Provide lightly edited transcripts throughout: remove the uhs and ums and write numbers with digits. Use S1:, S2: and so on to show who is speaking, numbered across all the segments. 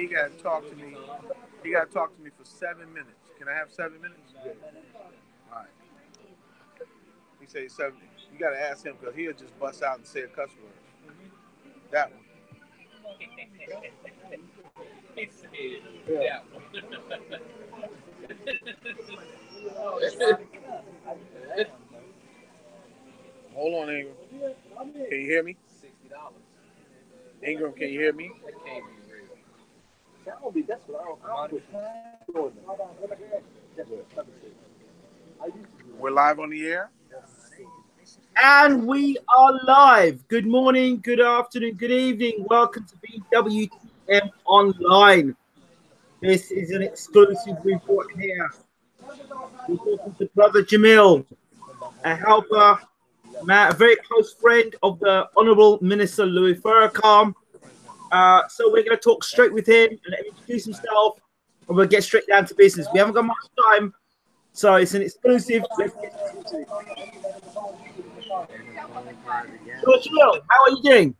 S1: He got to talk to me. He got to talk to me for 7 minutes. Can I have 7 minutes? All right. He said 7. You got to ask him because he'll just bust out and say a cuss word. That one. He said that one. Hold on, Ingram. Can you hear me? $60. Ingram, can you hear me? That can't be real. We're live on the air.
S2: And we are live. Good morning, good afternoon, good evening. Welcome to BWTM Online. This is an exclusive report here. We're talking to Brother Jamil, a helper, a very close friend of the Honourable Minister Louis Farrakhan. So we're going to talk straight with him and let him introduce himself, and we'll get straight down to business. We haven't got much time, so it's an exclusive. Let's get into it. Jamil, how are you doing?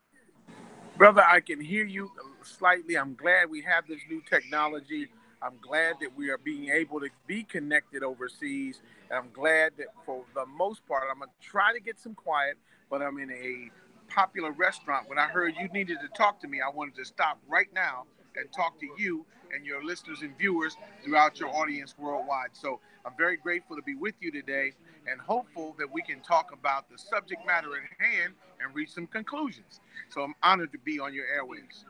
S1: Brother, I can hear you slightly. I'm glad we have this new technology. I'm glad that we are being able to be connected overseas. And I'm glad that for the most part, I'm going to try to get some quiet, but I'm in a popular restaurant. When I heard you needed to talk to me, I wanted to stop right now and talk to you and your listeners and viewers throughout your audience worldwide. So I'm very grateful to be with you today and hopeful that we can talk about the subject matter at hand and reach some conclusions. So I'm honored to be on your airwaves.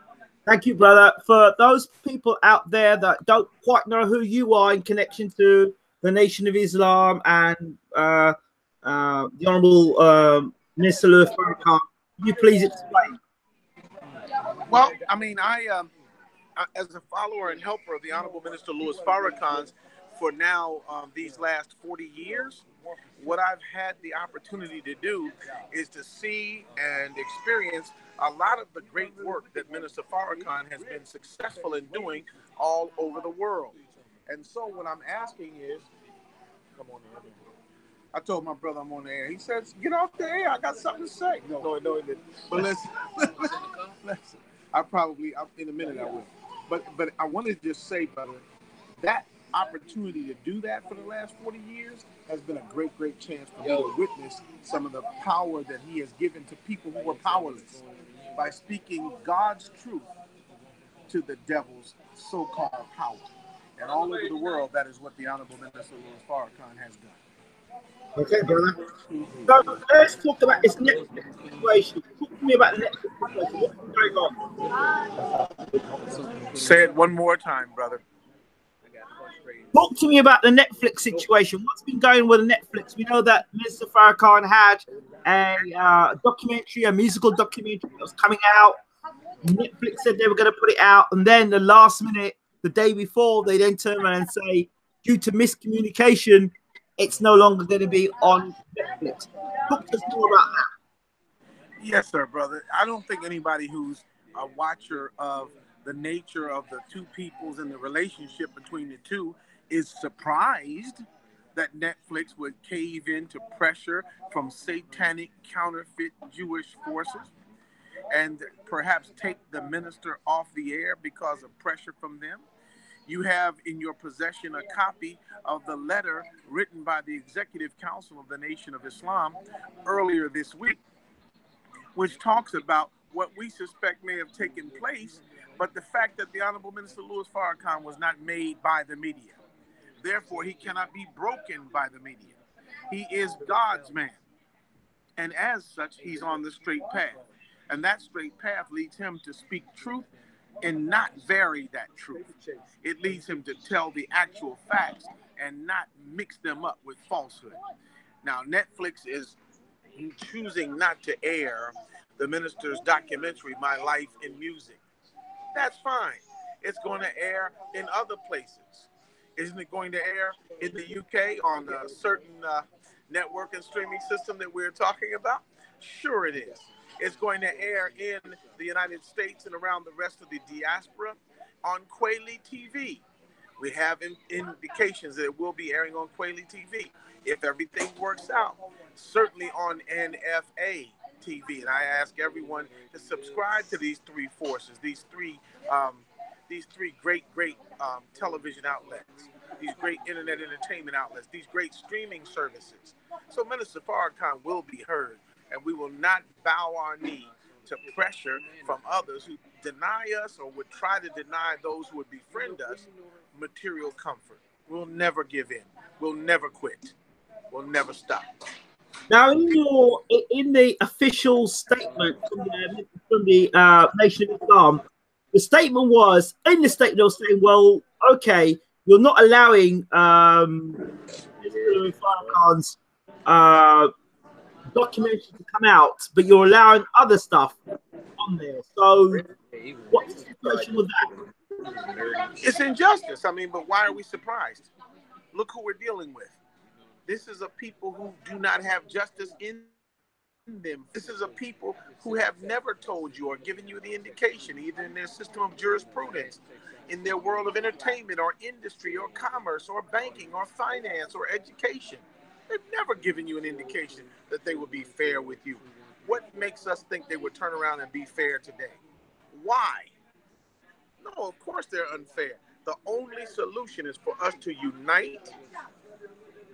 S2: Thank you, brother. For those people out there that don't quite know who you are in connection to the Nation of Islam and the Honourable Minister Louis Farrakhan, can you please explain?
S1: Well, I mean, I as a follower and helper of the Honourable Minister Louis Farrakhan for now these last 40 years, what I've had the opportunity to do is to see and experience a lot of the great work that Minister Farrakhan has been successful in doing all over the world. And so what I'm asking is, come on in. I told my brother I'm on the air. He says, get off the air. I got something to say. No, he didn't. But listen, in a minute I will. But I want to just say, brother, that opportunity to do that for the last 40 years has been a great, great chance for me to witness some of the power that he has given to people who were powerless by speaking God's truth to the devil's so-called power. And all over the world, that is what the Honorable Minister Louis Farrakhan has done.
S2: Okay, brother. So let's talk about this Netflix situation. Talk to me about the Netflix situation. What's going on?
S1: Say it one more time, brother.
S2: Talk to me about the Netflix situation. What's been going with Netflix? We know that Mr. Farrakhan had a documentary, a musical documentary that was coming out. Netflix said they were going to put it out, and then the last minute, the day before, they then turn around and say, due to miscommunication, it's no longer going to be on Netflix. Talk to us more about that.
S1: Yes, sir, brother. I don't think anybody who's a watcher of the nature of the two peoples and the relationship between the two is surprised that Netflix would cave into pressure from satanic counterfeit Jewish forces and perhaps take the minister off the air because of pressure from them. You have in your possession a copy of the letter written by the Executive Council of the Nation of Islam earlier this week, which talks about what we suspect may have taken place, but the fact that the Honorable Minister Louis Farrakhan was not made by the media. Therefore, he cannot be broken by the media. He is God's man. And as such, he's on the straight path. And that straight path leads him to speak truth and not vary that truth. It leads him to tell the actual facts and not mix them up with falsehood. Now, Netflix is choosing not to air the minister's documentary, My Life in Music. That's fine. It's going to air in other places. Isn't it going to air in the UK on a certain network and streaming system that we're talking about? Sure it is. It's going to air in the United States and around the rest of the diaspora on Quayle TV. We have indications that it will be airing on Quayle TV if everything works out. Certainly on NFA TV. And I ask everyone to subscribe to these three forces, these three these three great television outlets, these great internet entertainment outlets, these great streaming services. So Minister Farrakhan will be heard, and we will not bow our knee to pressure from others who deny us or would try to deny those who would befriend us material comfort. We'll never give in. We'll never quit. We'll never stop.
S2: Now, in the official statement from the Nation of Islam, the statement was in the statement they were saying, well, okay, you're not allowing Mr. Farrakhan's documentary to come out, but you're allowing other stuff on there. So, what's the situation with that?
S1: It's injustice. I mean, but why are we surprised? Look who we're dealing with. This is a people who do not have justice in them. This is a people who have never told you or given you the indication, either in their system of jurisprudence, in their world of entertainment or industry or commerce or banking or finance or education. They've never given you an indication that they would be fair with you. What makes us think they would turn around and be fair today? Why? No, of course they're unfair. The only solution is for us to unite,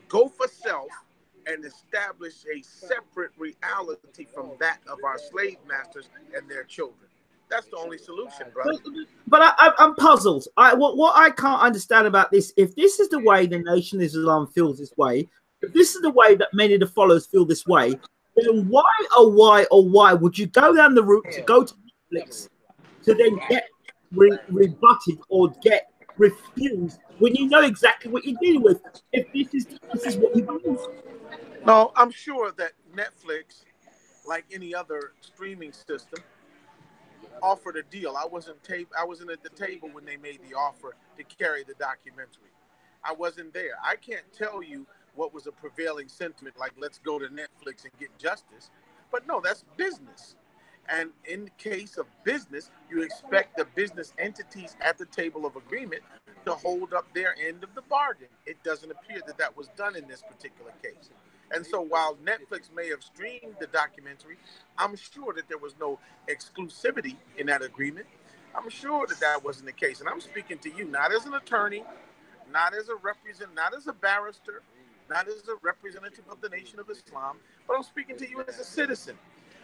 S1: go for self, and establish a separate reality from that of our slave masters and their children. That's the only solution, brother.
S2: But I'm puzzled. What I can't understand about this, if this is the way the Nation of Islam feels this way, if this is the way that many of the followers feel this way, then why would you go down the route to go to Netflix to then get rebutted or get refused when you know exactly what you're dealing with? If this is what you believe.
S1: No, I'm sure that Netflix, like any other streaming system, offered a deal. I wasn't at the table when they made the offer to carry the documentary. I wasn't there. I can't tell you what was a prevailing sentiment, like let's go to Netflix and get justice. But no, that's business. And in the case of business, you expect the business entities at the table of agreement to hold up their end of the bargain. It doesn't appear that that was done in this particular case. And so while Netflix may have streamed the documentary, I'm sure that there was no exclusivity in that agreement. I'm sure that that wasn't the case. And I'm speaking to you not as an attorney, not as a barrister, not as a representative of the Nation of Islam, but I'm speaking to you as a citizen,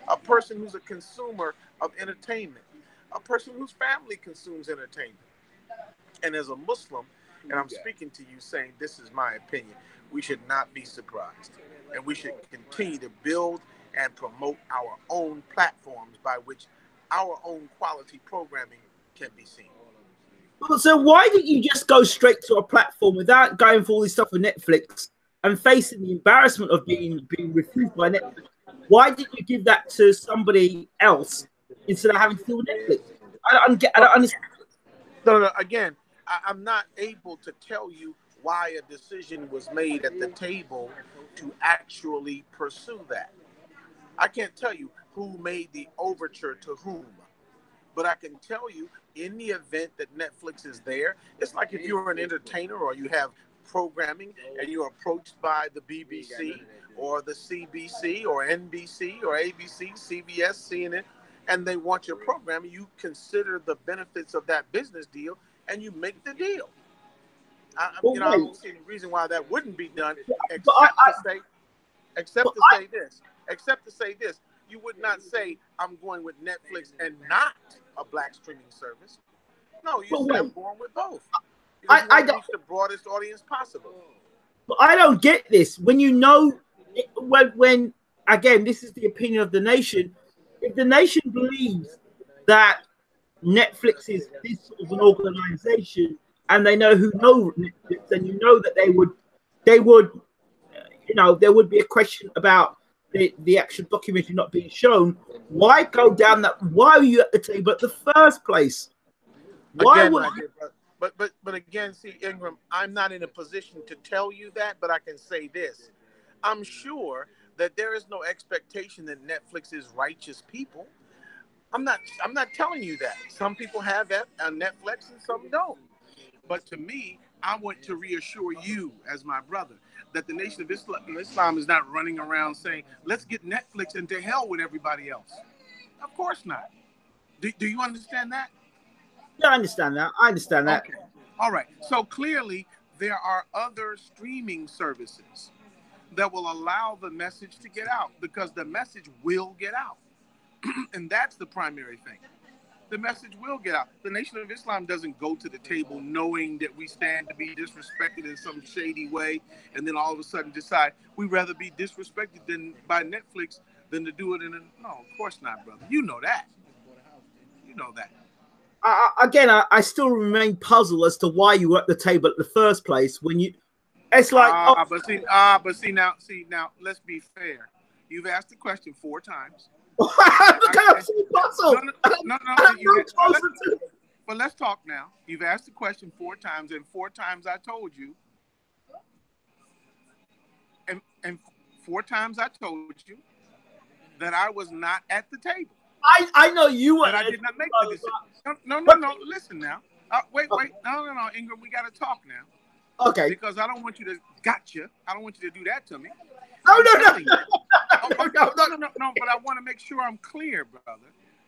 S1: a person who's a consumer of entertainment, a person whose family consumes entertainment. And as a Muslim, and I'm speaking to you saying this is my opinion, we should not be surprised. And we should continue to build and promote our own platforms by which our own quality programming can be seen.
S2: So why didn't you just go straight to a platform without going for all this stuff with Netflix and facing the embarrassment of being refused by Netflix? Why didn't you give that to somebody else instead of having to do Netflix? I don't understand.
S1: No. Again, I'm not able to tell you why a decision was made at the table to actually pursue that. I can't tell you who made the overture to whom, but I can tell you in the event that Netflix is there, it's like if you're an entertainer or you have programming and you're approached by the BBC or the CBC or NBC or ABC, CBS, CNN, and they want your programming, you consider the benefits of that business deal and you make the deal. I don't see any reason why that wouldn't be done, except to say this. You would not say I'm going with Netflix and not a black streaming service. No, you say I'm going with both. Because you want to reach the broadest audience possible.
S2: But I don't get this. When you know, when again, this is the opinion of the nation. If the nation believes that Netflix is this sort of an organization, and they know who know Netflix, then you know that they would, there would be a question about the actual documentary not being shown. Why go down that? Why are you at the table at the first place? Why
S1: again, but again, see, Ingram, I'm not in a position to tell you that, but I can say this. I'm sure that there is no expectation that Netflix is righteous people. I'm not telling you that. Some people have that on Netflix and some don't. But to me, I want to reassure you as my brother that the Nation of Islam is not running around saying, let's get Netflix into hell with everybody else. Of course not. Do you understand that?
S2: Yeah, I understand that. I understand that.
S1: Okay. All right. So clearly, there are other streaming services that will allow the message to get out because the message will get out. And that's the primary thing. The message will get out. The Nation of Islam doesn't go to the table knowing that we stand to be disrespected in some shady way and then all of a sudden decide we'd rather be disrespected than by Netflix than to do it in a... No, of course not, brother. You know that. You know that.
S2: I still remain puzzled as to why you were at the table at the first place when you. It's like, oh,
S1: See now, let's be fair. You've asked the question 4 times.
S2: look, I'm so puzzled.
S1: No. But let's talk now. You've asked the question 4 times, and 4 times I told you, and 4 times I told you that I was not at the table.
S2: I know you were.
S1: That I did not make the decision. No. Listen now. Wait. No. Ingram, we got to talk now.
S2: Okay.
S1: Because I don't want you to gotcha. I don't want you to do that to me.
S2: No.
S1: No. But I want to make sure I'm clear, brother.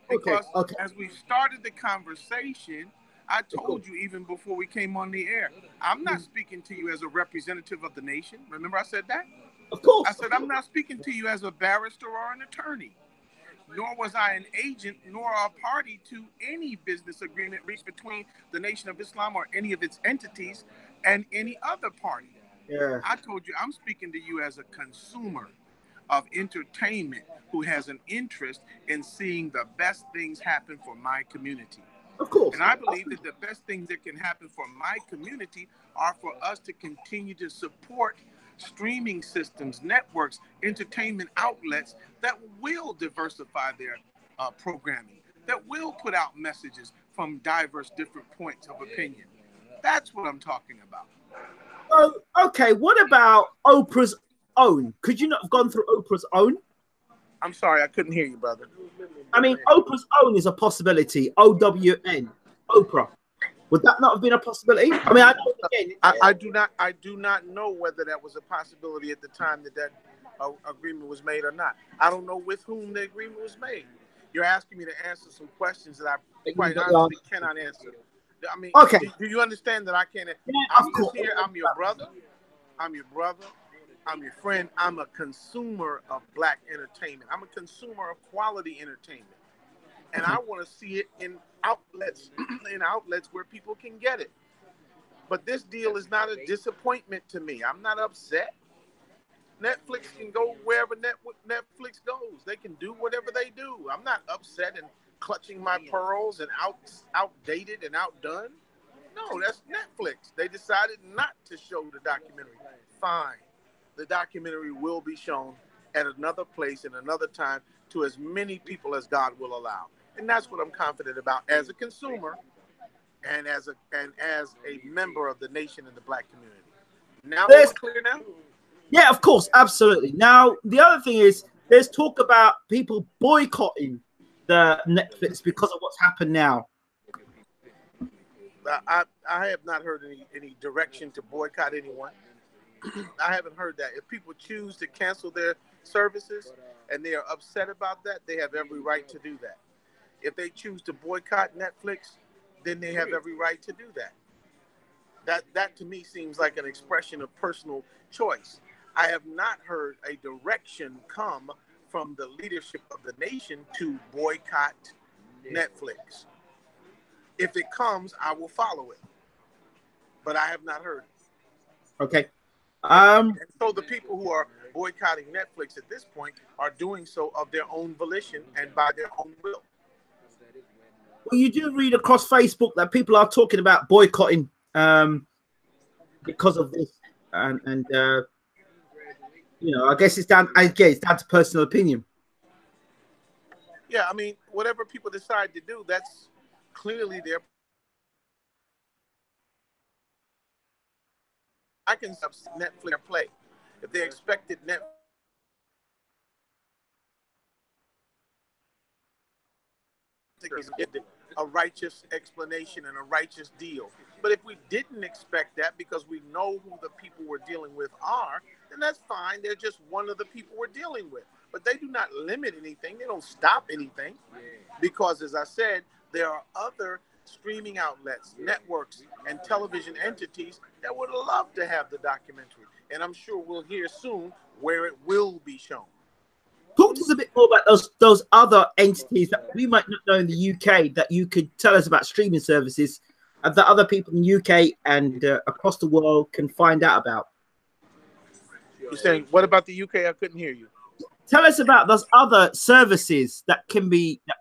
S1: Because as we started the conversation, I told you even before we came on the air, I'm not speaking to you as a representative of the nation. Remember I said that?
S2: Of course.
S1: I said I'm not speaking to you as a barrister or an attorney. Nor was I an agent nor a party to any business agreement reached between the Nation of Islam or any of its entities and any other party.
S2: Yeah.
S1: I told you I'm speaking to you as a consumer of entertainment who has an interest in seeing the best things happen for my community.
S2: Of course.
S1: And I believe that the best things that can happen for my community are for us to continue to support streaming systems, networks, entertainment outlets that will diversify their programming, that will put out messages from diverse different points of opinion. That's what I'm talking about.
S2: Oh, okay. What about Oprah's Own? Could you not have gone through Oprah's Own?
S1: I'm sorry, I couldn't hear you, brother.
S2: I mean, Oprah's Own is a possibility. OWN, Oprah. Would that not have been a possibility? I mean,
S1: I do not know whether that was a possibility at the time that agreement was made or not. I don't know with whom the agreement was made. You're asking me to answer some questions that I quite honestly cannot answer. I mean,
S2: okay.
S1: Do you understand that I can't?
S2: Yeah,
S1: I'm just here. I'm your brother. I'm your friend. I'm a consumer of black entertainment. I'm a consumer of quality entertainment. And I want to see it in outlets where people can get it. But this deal is not a disappointment to me. I'm not upset. Netflix can go wherever Netflix goes. They can do whatever they do. I'm not upset and clutching my pearls and outdated and outdone. No, that's Netflix. They decided not to show the documentary. Fine. The documentary will be shown at another place and another time to as many people as God will allow. And that's what I'm confident about as a consumer and as a member of the nation and the black community. Now we're clear now?
S2: Yeah, of course, absolutely. Now, the other thing is there's talk about people boycotting the Netflix because of what's happened now.
S1: I have not heard any direction to boycott anyone. I haven't heard that. If people choose to cancel their services and they are upset about that, they have every right to do that. If they choose to boycott Netflix, then they have every right to do that. That to me seems like an expression of personal choice. I have not heard a direction come from the leadership of the nation to boycott Netflix. If it comes, I will follow it. But I have not heard it.
S2: Okay.
S1: And so the people who are boycotting Netflix at this point are doing so of their own volition and by their own will.
S2: Well, you do read across Facebook that people are talking about boycotting because of this, and you know, I guess it's down to personal opinion.
S1: Yeah, I mean, whatever people decide to do, that's clearly their. I can Netflix play if they expected Netflix. A righteous explanation and a righteous deal. But if we didn't expect that because we know who the people we're dealing with are, then that's fine. They're just one of the people we're dealing with. But they do not limit anything. They don't stop anything. Because, as I said, there are other streaming outlets, networks, and television entities that would love to have the documentary. And I'm sure we'll hear soon where it will be shown.
S2: Talk to us a bit more about those other entities that we might not know in the UK that you could tell us about streaming services that other people in the UK and across the world can find out about.
S1: You're saying, what about the UK? I couldn't hear you.
S2: Tell us about those other services that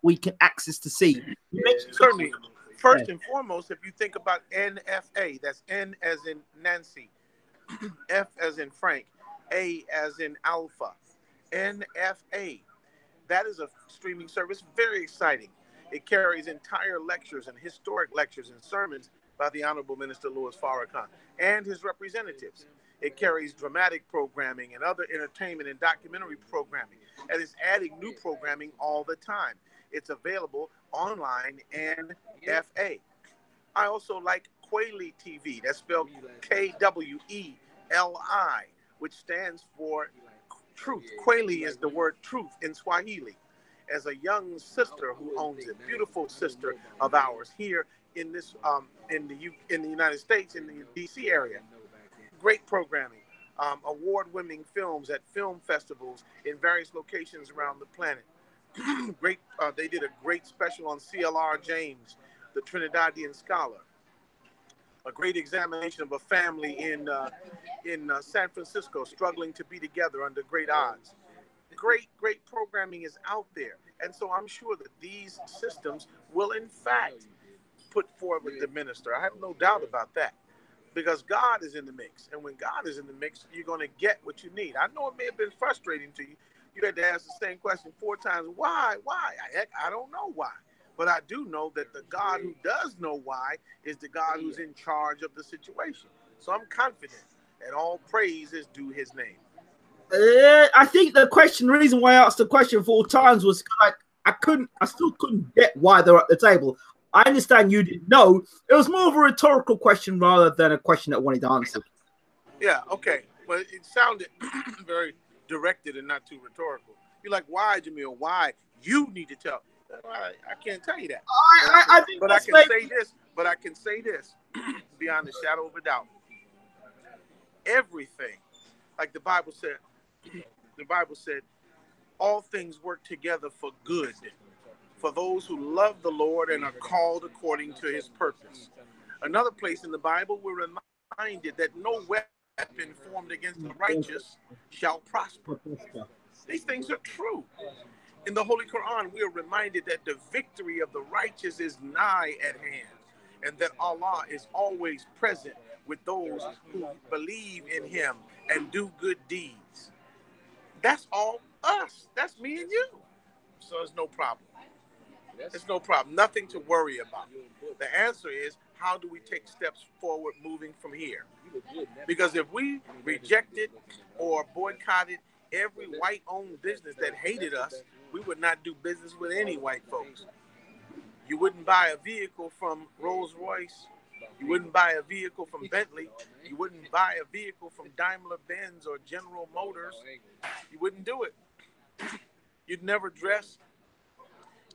S2: we can access to see.
S1: Certainly. First and foremost, if you think about NFA, that's N as in Nancy, F as in Frank, A as in Alpha, NFA. That is a streaming service, very exciting. It carries entire lectures and historic lectures and sermons by the Honorable Minister Louis Farrakhan and his representatives. It carries dramatic programming and other entertainment and documentary programming, and it's adding new programming all the time. It's available online and FA. I also like Kweli TV. That's spelled Kweli, which stands for truth. Kweli is the word truth in Swahili. As a young sister who owns it, beautiful sister of ours here in this in the United States, in the DC area. Great programming, award-winning films at film festivals in various locations around the planet. Great, they did a great special on C.L.R. James, the Trinidadian scholar. A great examination of a family in San Francisco struggling to be together under great odds. Great programming is out there. And so I'm sure that these systems will, in fact, put forward the minister. I have no doubt about that. Because God is in the mix. And when God is in the mix, you're going to get what you need. I know it may have been frustrating to you. You had to ask the same question 4 times. Why? Heck, I don't know why. But I do know that the God who does know why is the God who's in charge of the situation. So I'm confident, and all praise is due his name.
S2: I think the reason why I asked the question 4 times was like I still couldn't get why they're at the table. I understand you didn't know. It was more of a rhetorical question rather than a question that wanted answered.
S1: Yeah, okay. But it sounded very directed and not too rhetorical. You're like, why, Jamil? Why? You need to tell. I can't tell you that. But I can say this beyond the shadow of a doubt. Everything, like the Bible said, all things work together for good for those who love the Lord and are called according to his purpose. Another place in the Bible, we're reminded that no weapon formed against the righteous shall prosper. These things are true. In the Holy Quran, we are reminded that the victory of the righteous is nigh at hand, and that Allah is always present with those who believe in him and do good deeds. That's all us. That's me and you. So there's no problem. There's no problem. Nothing to worry about. The answer is, how do we take steps forward moving from here? Because if we rejected or boycotted every white-owned business that hated us, we would not do business with any white folks. You wouldn't buy a vehicle from Rolls-Royce. You wouldn't buy a vehicle from Bentley. You wouldn't buy a vehicle from Daimler-Benz or General Motors. You wouldn't do it. You'd never dress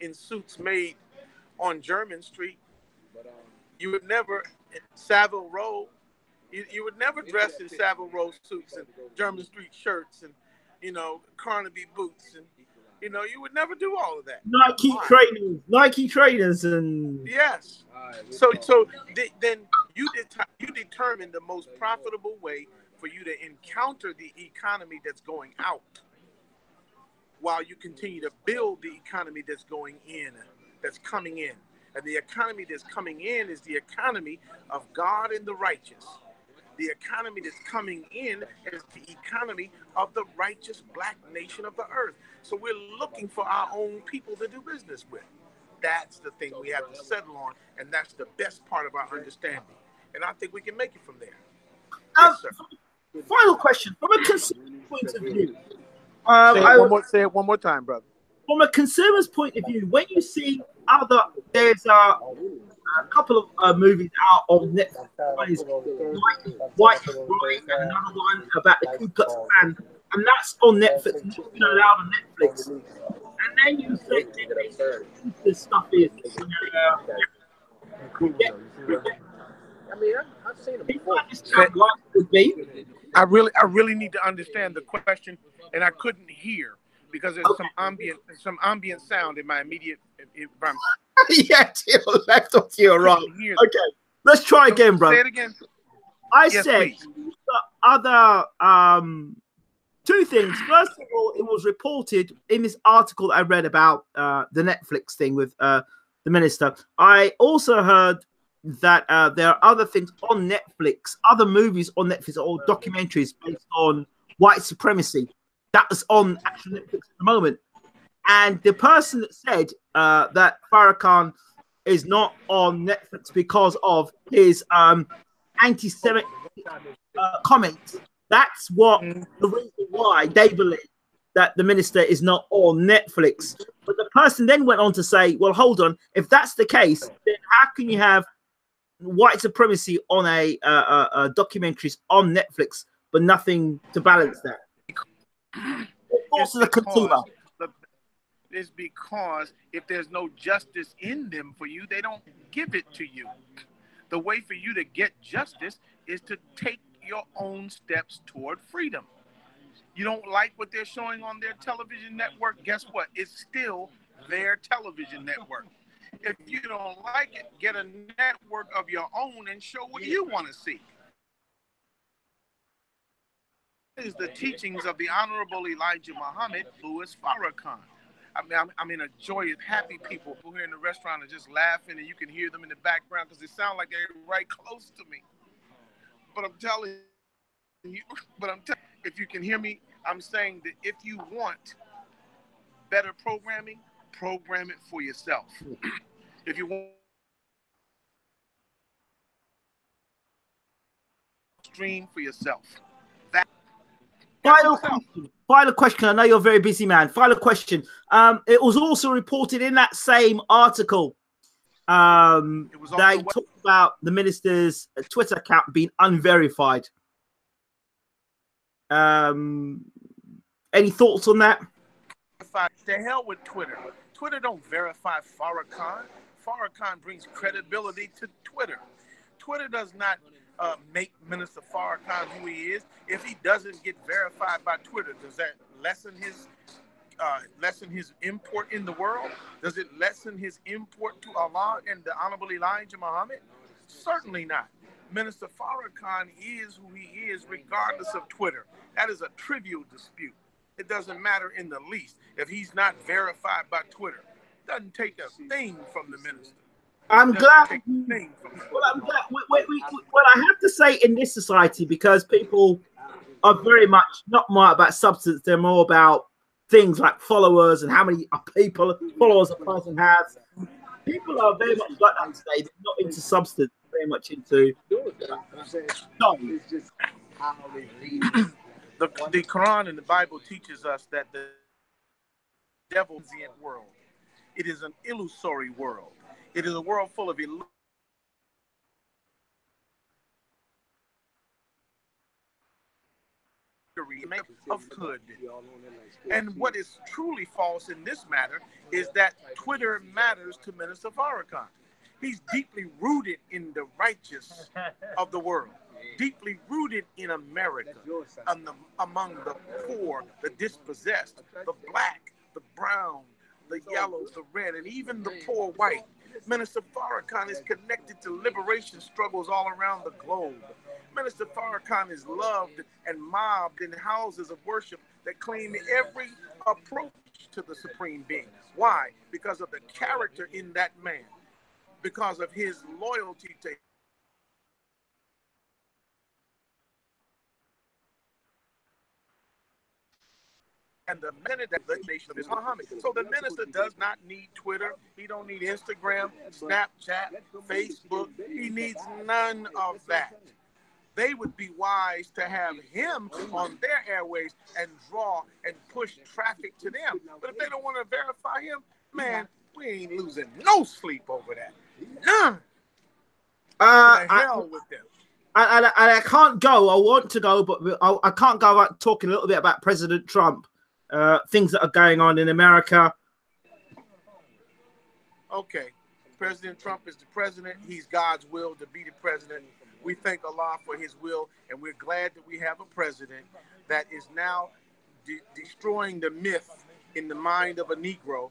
S1: in suits made on German Street. You would never, Savile Row, you would never dress in Savile Row suits and German Street shirts and, Carnaby boots and, you would never do all of that.
S2: Nike trainers and...
S1: Yes. So then you determine the most profitable way for you to encounter the economy that's going out, while you continue to build the economy that's going in, that's coming in. And the economy that's coming in is the economy of God and the righteous. The economy that's coming in is the economy of the righteous black nation of the earth. So we're looking for our own people to do business with. That's the thing we have to settle on, and that's the best part of our understanding. And I think we can make it from there. Yes, sir.
S2: Final question. From a consumer point of view,
S1: say it one more time, brother.
S2: From a consumer's point of view, when you see there's a couple of movies out on Netflix. One is White is Right, and another one about the Ku Klux Klan, and that's on Netflix. It's been allowed on Netflix. And then you say this stuff is
S1: Cool
S2: Yeah,
S1: though. You see what I mean? I've seen them
S2: people
S1: before.
S2: understand why it could be.
S1: I really need to understand the question, and I couldn't hear because there's some ambient sound in my immediate environment.
S2: Yeah, to your left or to
S1: I
S2: your right.
S1: couldn't hear.
S2: Okay, let's try again, bro.
S1: Say it again.
S2: I
S1: Yes,
S2: said
S1: please.
S2: the other two things. First of all, it was reported in this article I read about the Netflix thing with the minister. I also heard that there are other things on Netflix, other movies on Netflix or documentaries based on white supremacy that is on actual Netflix at the moment. And the person that said that Farrakhan is not on Netflix because of his anti-Semitic comments. That's what the reason why they believe that the minister is not on Netflix. But the person then went on to say, well, hold on. If that's the case, then how can you have white supremacy on a documentaries on Netflix, but nothing to balance that?
S1: It's
S2: Also, the consumer.
S1: it's because if there's no justice in them for you, they don't give it to you. The way for you to get justice is to take your own steps toward freedom. You don't like what they're showing on their television network? Guess what? It's still their television network. If you don't like it, get a network of your own and show what you want to see. Is the teachings of the Honorable Elijah Muhammad, Louis Farrakhan. I'm in a joyous, happy people who here in the restaurant are just laughing, and you can hear them in the background because they sound like they're right close to me. But I'm telling you, if you can hear me, I'm saying that if you want better programming, program it for yourself. If you want stream for yourself, that
S2: Final question. I know you're a very busy man. Final question. It was also reported in that same article. They talked about the minister's Twitter account being unverified. Any thoughts on that?
S1: The hell with Twitter. Twitter don't verify Farrakhan. Farrakhan brings credibility to Twitter. Twitter does not make Minister Farrakhan who he is. If he doesn't get verified by Twitter, does that lessen his import in the world? Does it lessen his import to Allah and the Honorable Elijah Muhammad? Certainly not. Minister Farrakhan is who he is regardless of Twitter. That is a trivial dispute. It doesn't matter in the least. If he's not verified by Twitter, it doesn't take a thing from the minister.
S2: I'm glad. Well, I'm glad. What I have to say in this society, because people are very much not more about substance, they're more about things like followers and how many followers a person has. People are very much like that today. They're not into substance, very much into.
S1: The Quran and the Bible teaches us that the devil's world. It is an illusory world. It is a world full of illusion. Of good. And what is truly false in this matter is that Twitter matters to Minister Farrakhan. He's deeply rooted in the righteous of the world, deeply rooted in America, among the poor, the dispossessed, the black, the brown, the yellow, the red, and even the poor white. Minister Farrakhan is connected to liberation struggles all around the globe. Minister Farrakhan is loved and mobbed in houses of worship that claim every approach to the Supreme Being. Why? Because of the character in that man, because of his loyalty to and the minute that the nation of Islam. So the minister does not need Twitter. He don't need Instagram, Snapchat, Facebook. He needs none of that. They would be wise to have him on their airways and draw and push traffic to them. But if they don't want to verify him, man, we ain't losing no sleep over that. None. Hell with them.
S2: I can't go. I want to go, but I can't go out talking a little bit about President Trump. Things that are going on in America.
S1: Okay. President Trump is the president. He's God's will to be the president. We thank Allah for his will, and we're glad that we have a president that is now destroying the myth in the mind of a Negro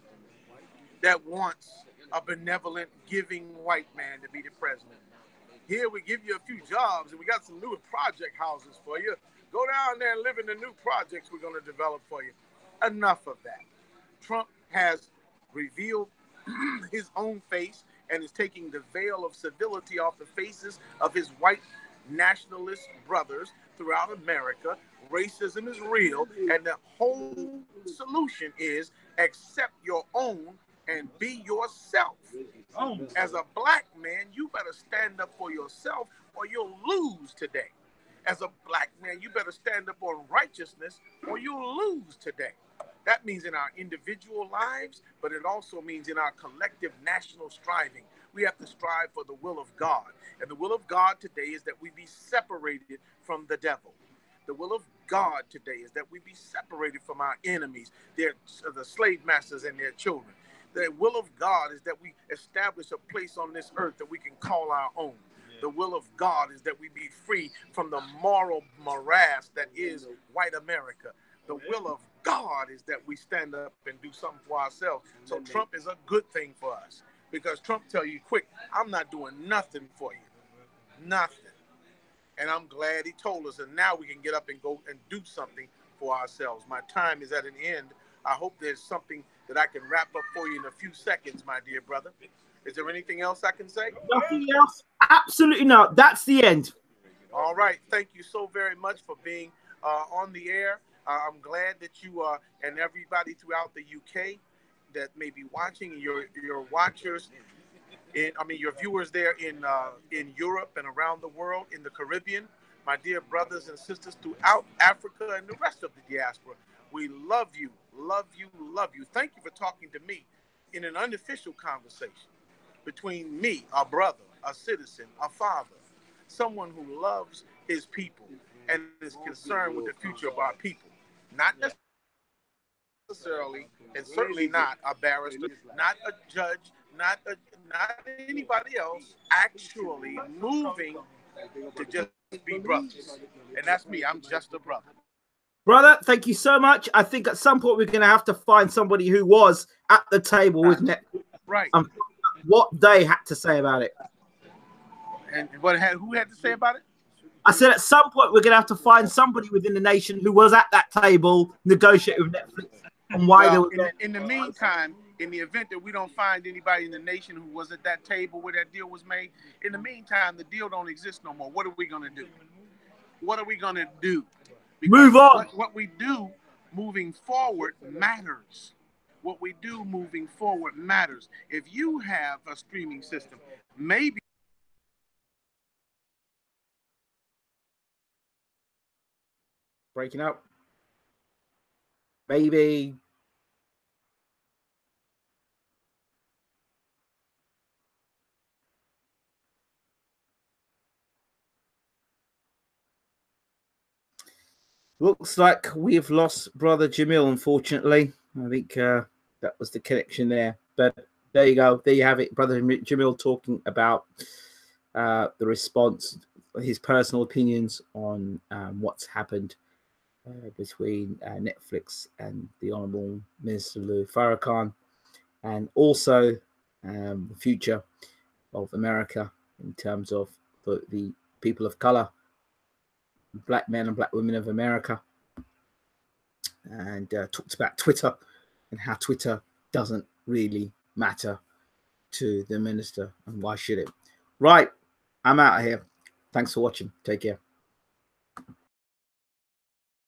S1: that wants a benevolent, giving white man to be the president. Here we give you a few jobs, and we got some new project houses for you. Go down there and live in the new projects we're going to develop for you. Enough of that. Trump has revealed his own face and is taking the veil of civility off the faces of his white nationalist brothers throughout America. Racism is real, and the whole solution is accept your own and be yourself. As a black man, you better stand up for yourself or you'll lose today. As a black man, you better stand up on righteousness or you'll lose today. That means in our individual lives, but it also means in our collective national striving. We have to strive for the will of God. And the will of God today is that we be separated from the devil. The will of God today is that we be separated from our enemies, the slave masters and their children. The will of God is that we establish a place on this earth that we can call our own. The will of God is that we be free from the moral morass that is white America. The will of God is that we stand up and do something for ourselves. So Trump is a good thing for us because Trump tell you quick, I'm not doing nothing for you. Nothing. And I'm glad he told us, and now we can get up and go and do something for ourselves. My time is at an end. I hope there's something that I can wrap up for you in a few seconds, my dear brother. Is there anything else I can say?
S2: Nothing else? Absolutely not. That's the end.
S1: All right. Thank you so very much for being on the air. I'm glad that you and everybody throughout the UK that may be watching, your watchers, your viewers there in Europe and around the world, in the Caribbean, my dear brothers and sisters throughout Africa and the rest of the diaspora. We love you, love you, love you. Thank you for talking to me in an unofficial conversation between me, a brother, a citizen, a father, someone who loves his people and is concerned with the future of our people. Not necessarily, and certainly not a barrister, not a judge, not anybody else, actually moving to just be brothers. And that's me. I'm just a brother.
S2: Brother, thank you so much. I think at some point we're going to have to find somebody who was at the table with Netflix.
S1: Right.
S2: What they had to say about it.
S1: And who had to say about it?
S2: I said at some point we're going to have to find somebody within the nation who was at that table negotiating with Netflix and why they were there.
S1: In the meantime, in the event that we don't find anybody in the nation who was at that table where that deal was made, in the meantime, the deal don't exist no more. What are we going to do? What are we going to do? Because
S2: move on.
S1: What we do moving forward matters. What we do moving forward matters. If you have a streaming system, maybe
S2: breaking up. Baby. Looks like we've lost Brother Jamil, unfortunately. I think that was the connection there. But there you go. There you have it. Brother Jamil talking about the response, his personal opinions on what's happened between Netflix and the Honourable Minister Farrakhan, and also the future of America in terms of the people of color, black men and black women of America, and talked about Twitter and how Twitter doesn't really matter to the minister and why should it. Right, I'm out of here. Thanks for watching. Take care.